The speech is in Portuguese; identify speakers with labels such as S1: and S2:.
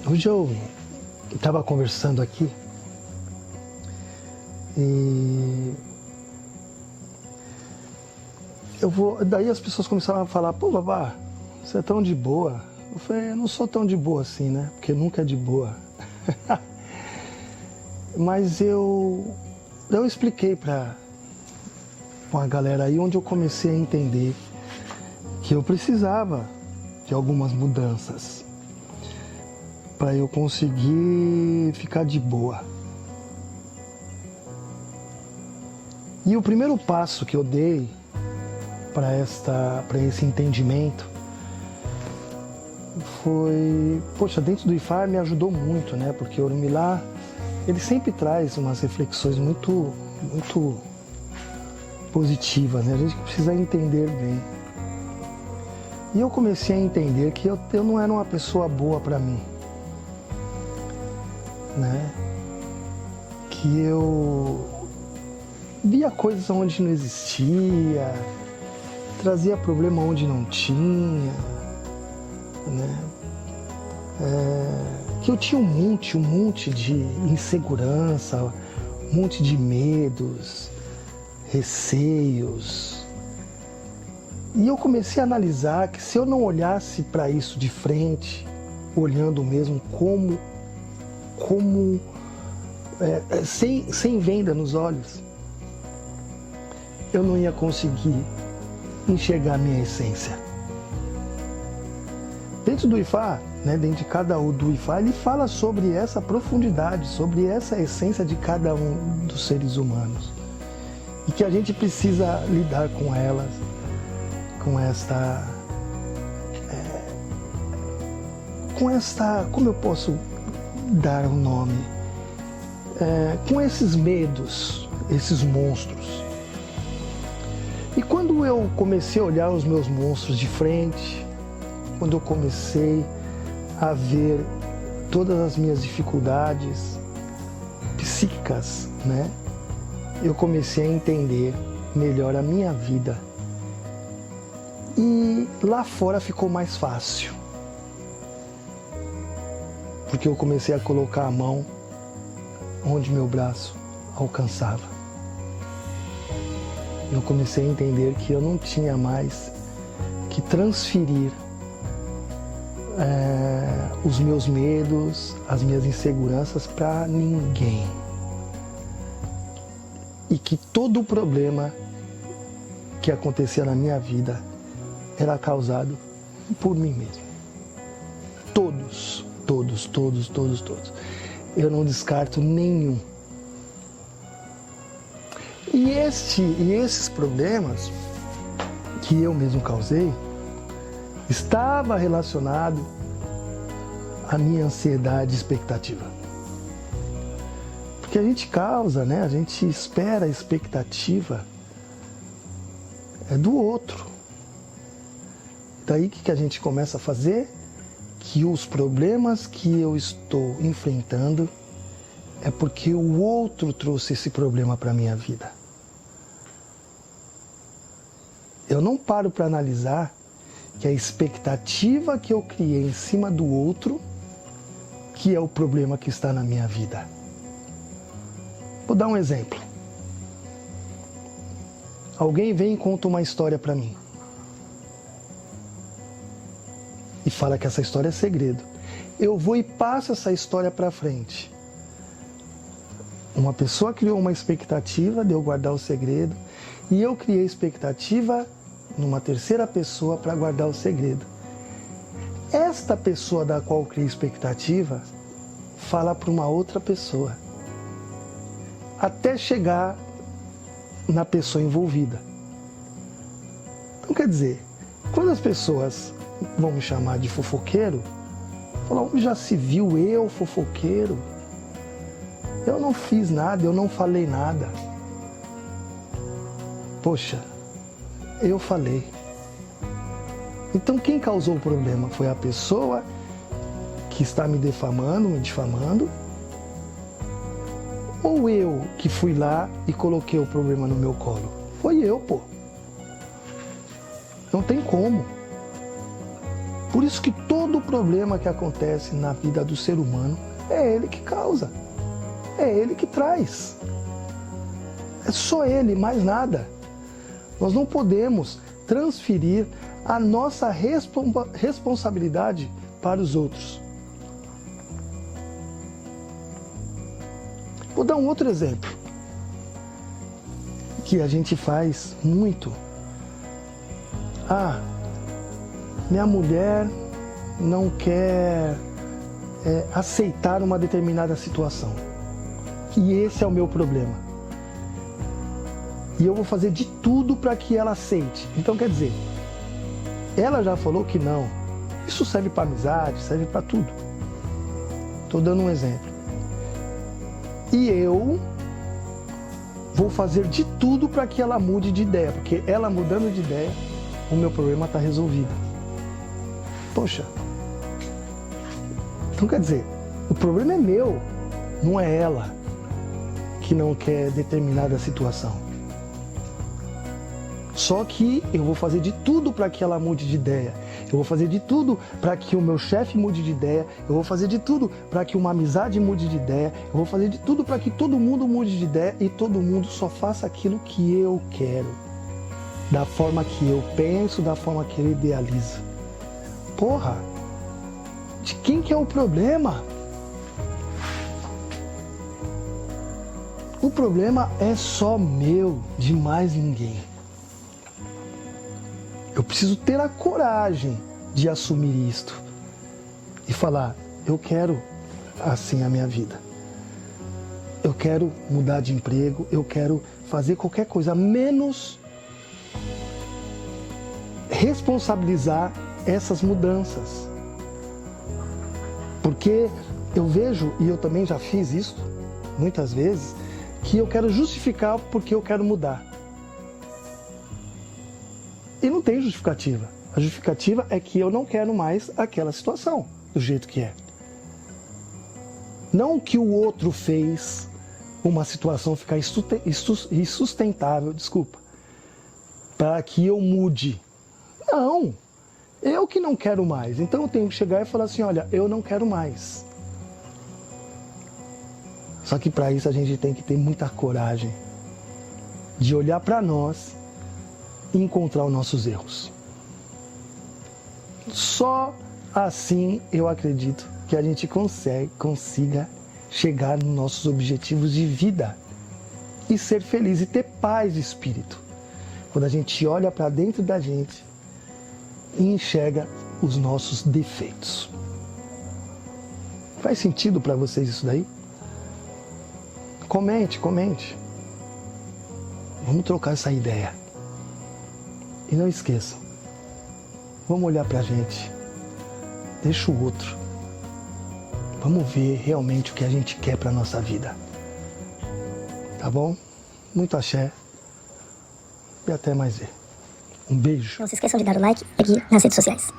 S1: Hoje eu estava conversando aqui e daí as pessoas começaram a falar: pô, Babá, você é tão de boa. Eu falei: eu não sou tão de boa assim, né? Porque nunca é de boa. Mas eu expliquei para a galera aí, onde eu comecei a entender que eu precisava de algumas mudanças para eu conseguir ficar de boa. E o primeiro passo que eu dei para esse entendimento foi, poxa, dentro do IFA me ajudou muito, né? Porque o Orumilá, ele sempre traz umas reflexões muito positivas, né? A gente precisa entender bem. E eu comecei a entender que eu não era uma pessoa boa para mim, né? Que eu via coisas onde não existia, trazia problema onde não tinha, né? Que eu tinha um monte de insegurança, um monte de medos, receios. E eu comecei a analisar que se eu não olhasse para isso de frente, olhando mesmo sem venda nos olhos, eu não ia conseguir enxergar a minha essência. Dentro do IFA, né, dentro de cada um do IFA, ele fala sobre essa profundidade, sobre essa essência de cada um dos seres humanos. E que a gente precisa lidar com elas, com esta, como eu posso dar um nome? Com esses medos, esses monstros. E quando eu comecei a olhar os meus monstros de frente, quando eu comecei a ver todas as minhas dificuldades psíquicas, né? Eu comecei a entender melhor a minha vida. E lá fora ficou mais fácil. Porque eu comecei a colocar a mão onde meu braço alcançava. Eu comecei a entender que eu não tinha mais que transferir os meus medos, as minhas inseguranças para ninguém. E que todo o problema que acontecia na minha vida era causado por mim mesmo. Todos. Eu não descarto nenhum. E esses problemas que eu mesmo causei estava relacionado à minha ansiedade e expectativa. Porque a gente causa, né? A gente espera a expectativa do outro. Daí o que a gente começa a fazer? Que os problemas que eu estou enfrentando é porque o outro trouxe esse problema para a minha vida. Eu não paro para analisar que a expectativa que eu criei em cima do outro, que é o problema que está na minha vida. Vou dar um exemplo. Alguém vem e conta uma história para mim. E fala que essa história é segredo. Eu vou e passo essa história para frente. Uma pessoa criou uma expectativa de eu guardar o segredo e eu criei expectativa numa terceira pessoa para guardar o segredo. Esta pessoa da qual eu criei expectativa fala para uma outra pessoa, até chegar na pessoa envolvida. Então, quer dizer, quando as pessoas vão me chamar de fofoqueiro, falam: já se viu eu, fofoqueiro? Eu não fiz nada, eu não falei nada. Poxa, eu falei. Então quem causou o problema foi a pessoa que está me defamando, me difamando, ou eu que fui lá e coloquei o problema no meu colo? Foi eu, pô. Não tem como. Por isso que todo problema que acontece na vida do ser humano é ele que causa. É ele que traz. É só ele, mais nada. Nós não podemos transferir a nossa responsabilidade para os outros. Vou dar um outro exemplo que a gente faz muito. Minha mulher não quer aceitar uma determinada situação. E esse é o meu problema. E eu vou fazer de tudo para que ela aceite. Então, quer dizer, ela já falou que não. Isso serve para amizade, serve para tudo. Estou dando um exemplo. E eu vou fazer de tudo para que ela mude de ideia, porque ela mudando de ideia, o meu problema está resolvido. Poxa. Então quer dizer, o problema é meu, não é ela que não quer determinada situação. Só que eu vou fazer de tudo para que ela mude de ideia. Eu vou fazer de tudo para que o meu chefe mude de ideia. Eu vou fazer de tudo para que uma amizade mude de ideia. Eu vou fazer de tudo para que todo mundo mude de ideia e todo mundo só faça aquilo que eu quero. Da forma que eu penso, da forma que eu idealizo. Porra! De quem que é o problema? O problema é só meu, de mais ninguém. Eu preciso ter a coragem de assumir isto e falar, eu quero assim a minha vida. Eu quero mudar de emprego, eu quero fazer qualquer coisa, menos responsabilizar essas mudanças. Porque eu vejo, e eu também já fiz isso muitas vezes, que eu quero justificar porque eu quero mudar. E não tem justificativa. A justificativa é que eu não quero mais aquela situação do jeito que é. Não que o outro fez uma situação ficar insustentável, para que eu mude. Não, eu que não quero mais. Então eu tenho que chegar e falar assim, olha, eu não quero mais. Só que para isso a gente tem que ter muita coragem de olhar para nós e encontrar os nossos erros. Só assim eu acredito que a gente consiga chegar nos nossos objetivos de vida e ser feliz e ter paz de espírito. Quando a gente olha para dentro da gente e enxerga os nossos defeitos. Faz sentido para vocês isso daí? Comente. Vamos trocar essa ideia. E não esqueçam, vamos olhar pra gente, deixa o outro. Vamos ver realmente o que a gente quer pra nossa vida. Tá bom? Muito axé. E até mais ver. Um beijo.
S2: Não se esqueçam de dar o like e seguir nas redes sociais.